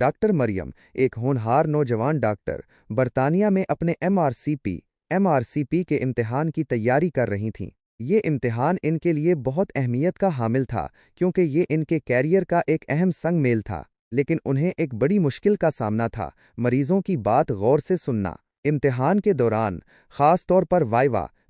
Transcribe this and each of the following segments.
Doctor Maryam, एक होनहार नौजवान डॉक्टर, बरतानिया में अपने एमआरसीपी के इम्तिहान की तैयारी कर रही थीं। ये इम्तिहान इनके लिए बहुत अहमियत का हामिल था क्योंकि ये इनके कैरियर का एक अहम संग मेल था। लेकिन उन्हें एक बड़ी मुश्किल का सामना था, मरीजों की बात गौर से सुनना। इम्तिहान के दौरान, ख़ास तौर पर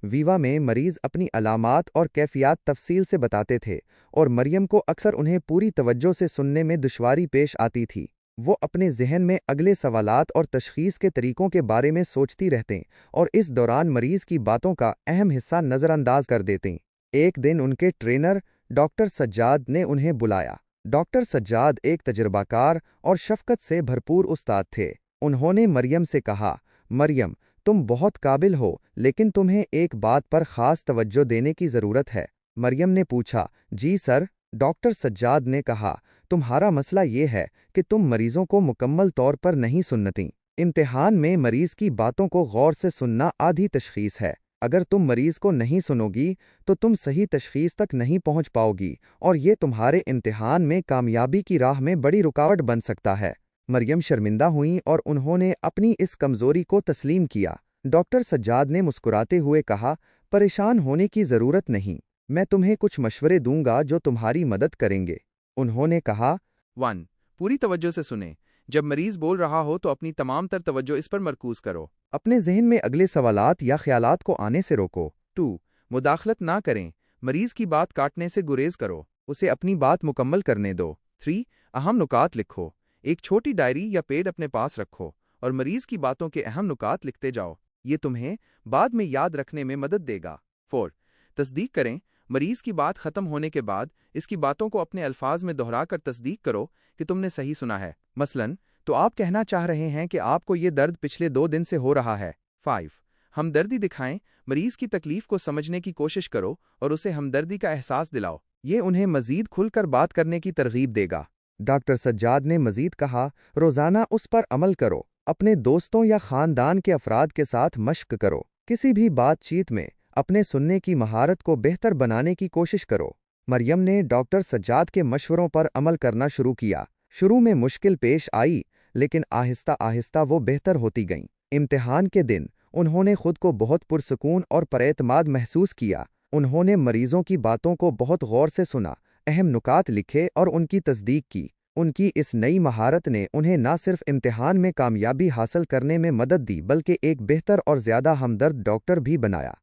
वीवा में मरीज़ अपनी अलामात और कैफियत तफसील से बताते थे, और मरियम को अक्सर उन्हें पूरी तवज्जो से सुनने में दुश्वारी पेश आती थी। वो अपने जहन में अगले सवालात और तशख़ीस के तरीकों के बारे में सोचती रहते और इस दौरान मरीज़ की बातों का अहम हिस्सा नज़रअंदाज कर देते। एक दिन उनके ट्रेनर डॉक्टर सज्जाद ने उन्हें बुलाया। डॉक्टर सज्जाद एक तजर्बाकार और शफ़क़त से भरपूर उस्ताद थे। उन्होंने मरियम से कहा, मरियम, तुम बहुत काबिल हो, लेकिन तुम्हें एक बात पर ख़ास तवज्जो देने की ज़रूरत है। मरियम ने पूछा, जी सर। डॉक्टर सज्जाद ने कहा, तुम्हारा मसला ये है कि तुम मरीजों को मुकम्मल तौर पर नहीं सुनती। इम्तिहान में मरीज़ की बातों को गौर से सुनना आधी तशख़ीस है। अगर तुम मरीज़ को नहीं सुनोगी तो तुम सही तशख़ीस तक नहीं पहुंच पाओगी, और ये तुम्हारे इम्तिहान में कामयाबी की राह में बड़ी रुकावट बन सकता है। मरियम शर्मिंदा हुईं और उन्होंने अपनी इस कमज़ोरी को तस्लीम किया। डॉक्टर सज्जाद ने मुस्कुराते हुए कहा, परेशान होने की ज़रूरत नहीं, मैं तुम्हें कुछ मशवरे दूंगा जो तुम्हारी मदद करेंगे। उन्होंने कहा, 1. पूरी तवज्जो से सुने। जब मरीज बोल रहा हो तो अपनी तमाम तर तवज्जो इस पर मरकूज करो। अपने जहन में अगले सवालात या ख्यालात को आने से रोको। 2. मुदाखलत ना करें। मरीज की बात काटने से गुरेज करो, उसे अपनी बात मुकम्मल करने दो। 3. अहम नुकात लिखो। एक छोटी डायरी या पेड अपने पास रखो और मरीज की बातों के अहम नुकात लिखते जाओ। ये तुम्हें बाद में याद रखने में मदद देगा। 4. तस्दीक करें। मरीज की बात खत्म होने के बाद इसकी बातों को अपने अल्फाज में दोहराकर तस्दीक करो कि तुमने सही सुना है। मसलन, तो आप कहना चाह रहे हैं कि आपको ये दर्द पिछले 2 दिन से हो रहा है। 5. हमदर्दी दिखाएं। मरीज की तकलीफ को समझने की कोशिश करो और उसे हमदर्दी का एहसास दिलाओ। ये उन्हें मजीद खुलकर बात करने की तरगीब देगा। डॉक्टर सज्जाद ने मजीद कहा, रोज़ाना उस पर अमल करो। अपने दोस्तों या ख़ानदान के अफराद के साथ मश्क करो। किसी भी बातचीत में अपने सुनने की महारत को बेहतर बनाने की कोशिश करो। मरियम ने डॉक्टर सज्जाद के मशवरों पर अमल करना शुरू किया। शुरू में मुश्किल पेश आई, लेकिन आहिस्ता आहिस्ता वो बेहतर होती गईं। इम्तिहान के दिन उन्होंने खुद को बहुत पुरसकून और परेतमाद महसूस किया। उन्होंने मरीजों की बातों को बहुत गौर से सुना, अहम नुकात लिखे और उनकी तस्दीक की। उनकी इस नई महारत ने उन्हें न सिर्फ इम्तिहान में कामयाबी हासिल करने में मदद दी, बल्कि एक बेहतर और ज़्यादा हमदर्द डॉक्टर भी बनाया।